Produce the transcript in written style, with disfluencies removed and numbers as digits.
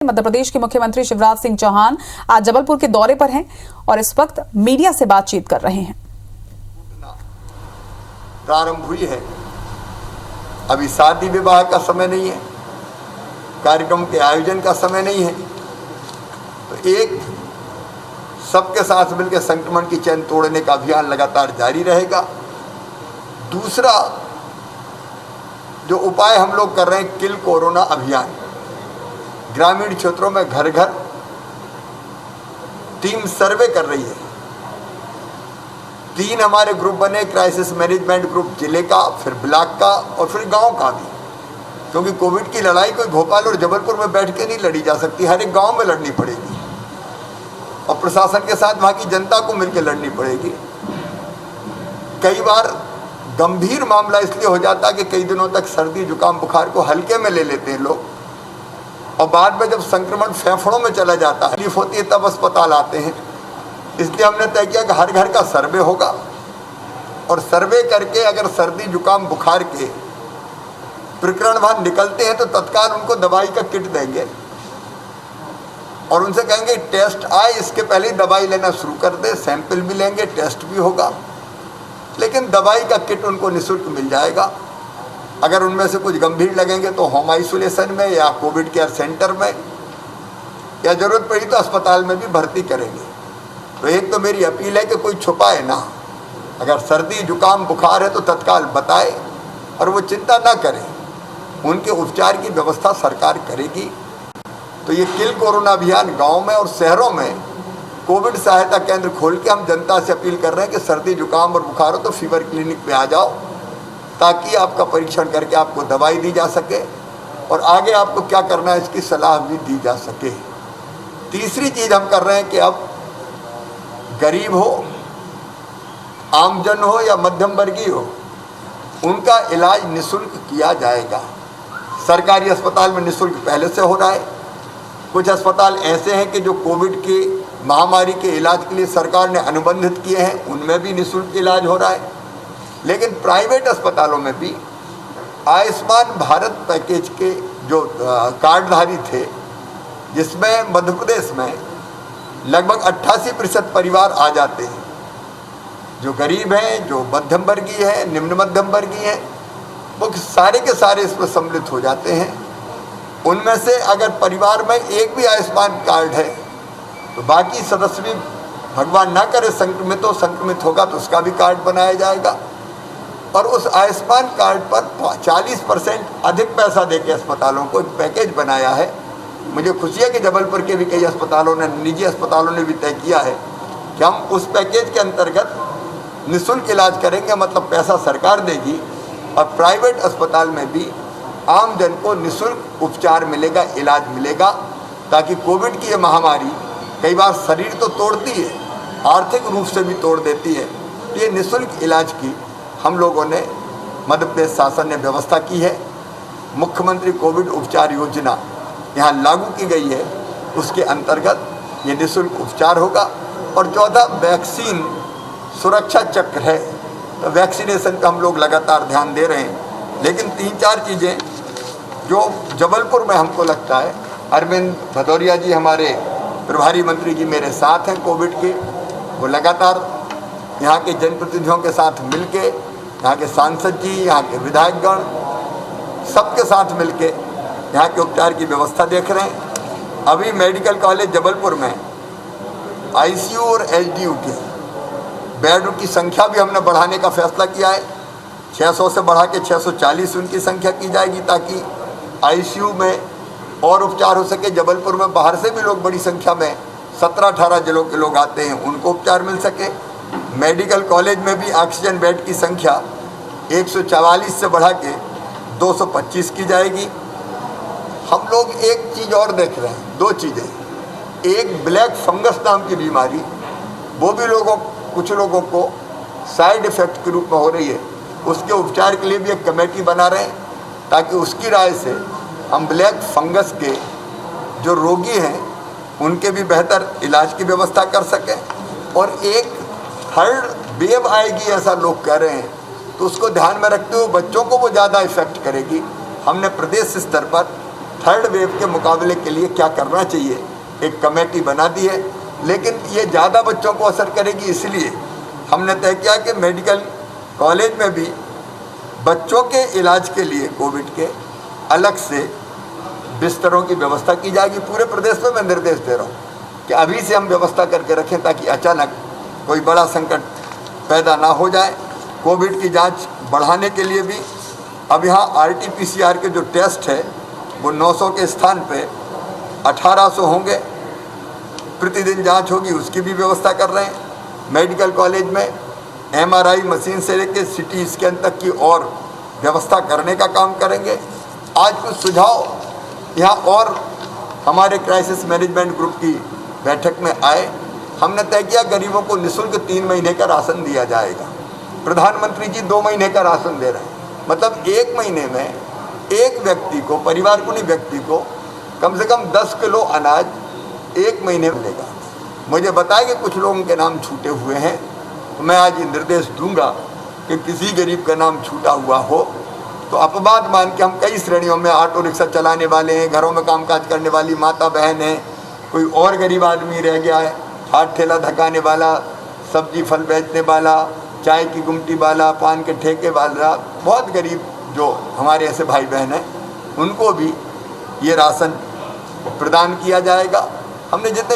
मध्य प्रदेश के मुख्यमंत्री शिवराज सिंह चौहान आज जबलपुर के दौरे पर हैं और इस वक्त मीडिया से बातचीत कर रहे हैं। प्रारंभ हुई है, अभी शादी विवाह का समय नहीं है, कार्यक्रम के आयोजन का समय नहीं है। तो एक सबके साथ मिलकर संक्रमण की चैन तोड़ने का अभियान लगातार जारी रहेगा। दूसरा जो उपाय हम लोग कर रहे हैं, किल कोरोना अभियान। ग्रामीण क्षेत्रों में घर घर टीम सर्वे कर रही है। 3 हमारे ग्रुप बने, क्राइसिस मैनेजमेंट ग्रुप जिले का, फिर ब्लॉक का और फिर गांव का भी, क्योंकि कोविड की लड़ाई कोई भोपाल और जबलपुर में बैठ के नहीं लड़ी जा सकती, हर एक गांव में लड़नी पड़ेगी और प्रशासन के साथ वहां की जनता को मिलकर लड़नी पड़ेगी। कई बार गंभीर मामला इसलिए हो जाता है कि कई दिनों तक सर्दी जुकाम बुखार को हल्के में ले लेते हैं लोग, और बाद में जब संक्रमण फेफड़ों में चला जाता है, तकलीफ होती है, तब अस्पताल आते हैं। इसलिए हमने तय किया कि हर घर का सर्वे होगा और सर्वे करके अगर सर्दी जुकाम बुखार के प्रकरण वहां निकलते हैं तो तत्काल उनको दवाई का किट देंगे और उनसे कहेंगे टेस्ट आए, इसके पहले ही दवाई लेना शुरू कर दे। सैंपल भी लेंगे, टेस्ट भी होगा, लेकिन दवाई का किट उनको निःशुल्क मिल जाएगा। अगर उनमें से कुछ गंभीर लगेंगे तो होम आइसोलेशन में या कोविड केयर सेंटर में, या जरूरत पड़ी तो अस्पताल में भी भर्ती करेंगे। तो एक तो मेरी अपील है कि कोई छुपाए ना, अगर सर्दी जुकाम बुखार है तो तत्काल बताए और वो चिंता ना करें, उनके उपचार की व्यवस्था सरकार करेगी। तो ये किल कोरोना अभियान गाँव में और शहरों में कोविड सहायता केंद्र खोल के हम जनता से अपील कर रहे हैं कि सर्दी जुकाम और बुखार हो तो फीवर क्लिनिक पे आ जाओ, ताकि आपका परीक्षण करके आपको दवाई दी जा सके और आगे आपको क्या करना है इसकी सलाह भी दी जा सके। तीसरी चीज़ हम कर रहे हैं कि अब गरीब हो, आमजन हो या मध्यम वर्गीय हो, उनका इलाज निःशुल्क किया जाएगा। सरकारी अस्पताल में निःशुल्क पहले से हो रहा है। कुछ अस्पताल ऐसे हैं कि जो कोविड की महामारी के इलाज के लिए सरकार ने अनुबंधित किए हैं, उनमें भी निःशुल्क इलाज हो रहा है। लेकिन प्राइवेट अस्पतालों में भी आयुष्मान भारत पैकेज के जो कार्डधारी थे, जिसमें मध्य प्रदेश में लगभग 88% परिवार आ जाते हैं, जो गरीब हैं, जो मध्यम वर्गीय हैं, निम्न मध्यम वर्गीय हैं, वो सारे के सारे इसमें सम्मिलित हो जाते हैं। उनमें से अगर परिवार में एक भी आयुष्मान कार्ड है तो बाकी सदस्य भी, भगवान ना करे संक्रमित होगा तो उसका भी कार्ड बनाया जाएगा और उस आयुष्मान कार्ड पर 40% अधिक पैसा देके अस्पतालों को एक पैकेज बनाया है। मुझे खुशी है कि जबलपुर के भी कई अस्पतालों ने, निजी अस्पतालों ने भी तय किया है कि हम उस पैकेज के अंतर्गत निःशुल्क इलाज करेंगे, मतलब पैसा सरकार देगी और प्राइवेट अस्पताल में भी आम जन को निःशुल्क उपचार मिलेगा, इलाज मिलेगा, ताकि कोविड की ये महामारी कई बार शरीर तो तोड़ती है, आर्थिक रूप से भी तोड़ देती है। ये निःशुल्क इलाज की हम लोगों ने, मध्य प्रदेश शासन ने व्यवस्था की है। मुख्यमंत्री कोविड उपचार योजना यहाँ लागू की गई है, उसके अंतर्गत ये निःशुल्क उपचार होगा। और चौथा, वैक्सीन सुरक्षा चक्र है, तो वैक्सीनेशन का हम लोग लगातार ध्यान दे रहे हैं। लेकिन 3-4 चीज़ें जो जबलपुर में हमको लगता है, अरविंद भदौरिया जी हमारे प्रभारी मंत्री जी मेरे साथ हैं कोविड के, वो लगातार यहाँ के जनप्रतिनिधियों के साथ मिलके, यहाँ के सांसद जी, यहाँ के विधायकगण, सबके साथ मिलके यहाँ के उपचार की व्यवस्था देख रहे हैं। अभी मेडिकल कॉलेज जबलपुर में आईसीयू और एचडीयू के बेड की संख्या भी हमने बढ़ाने का फैसला किया है। 600 से बढ़ा के 640 उनकी संख्या की जाएगी, ताकि आईसीयू में और उपचार हो सके। जबलपुर में बाहर से भी लोग बड़ी संख्या में 17-18 जिलों के लोग आते हैं, उनको उपचार मिल सके। मेडिकल कॉलेज में भी ऑक्सीजन बेड की संख्या 144 से बढ़ा के 225 की जाएगी। हम लोग एक चीज़ और देख रहे हैं, 2 चीज़ें। एक ब्लैक फंगस नाम की बीमारी, वो भी कुछ लोगों को साइड इफ़ेक्ट के रूप में हो रही है, उसके उपचार के लिए भी एक कमेटी बना रहे हैं, ताकि उसकी राय से हम ब्लैक फंगस के जो रोगी हैं उनके भी बेहतर इलाज की व्यवस्था कर सकें। और एक थर्ड वेव आएगी ऐसा लोग कह रहे हैं, तो उसको ध्यान में रखते हुए बच्चों को वो ज़्यादा इफेक्ट करेगी। हमने प्रदेश स्तर पर थर्ड वेव के मुकाबले के लिए क्या करना चाहिए, एक कमेटी बना दी है। लेकिन ये ज़्यादा बच्चों को असर करेगी, इसलिए हमने तय किया कि मेडिकल कॉलेज में भी बच्चों के इलाज के लिए कोविड के अलग से बिस्तरों की व्यवस्था की जाएगी। पूरे प्रदेश में मैं निर्देश दे रहा हूँ कि अभी से हम व्यवस्था करके रखें ताकि अचानक कोई बड़ा संकट पैदा ना हो जाए। कोविड की जांच बढ़ाने के लिए भी अब यहाँ RT-PCR के जो टेस्ट है वो 900 के स्थान पे 1800 होंगे, प्रतिदिन जांच होगी, उसकी भी व्यवस्था कर रहे हैं। मेडिकल कॉलेज में MRI मशीन से लेकर CT स्कैन तक की और व्यवस्था करने का काम करेंगे। आज कुछ सुझाव यहाँ और हमारे क्राइसिस मैनेजमेंट ग्रुप की बैठक में आए। हमने तय किया गरीबों को निःशुल्क 3 महीने का राशन दिया जाएगा। प्रधानमंत्री जी 2 महीने का राशन दे रहे हैं, मतलब 1 महीने में एक व्यक्ति को, परिवार को नहीं, व्यक्ति को कम से कम 10 किलो अनाज 1 महीने में मिलेगा। मुझे बताया कि कुछ लोगों के नाम छूटे हुए हैं, तो मैं आज निर्देश दूंगा कि किसी गरीब का नाम छूटा हुआ हो तो अपवाद मान के हम कई श्रेणियों में, ऑटो रिक्शा चलाने वाले हैं, घरों में कामकाज करने वाली माता बहन है, कोई और गरीब आदमी रह गया है, हाथ ठेला धकाने वाला, सब्जी फल बेचने वाला, चाय की गुमटी वाला, पान के ठेके वाला, बहुत गरीब जो हमारे ऐसे भाई बहन हैं, उनको भी ये राशन प्रदान किया जाएगा। हमने जितने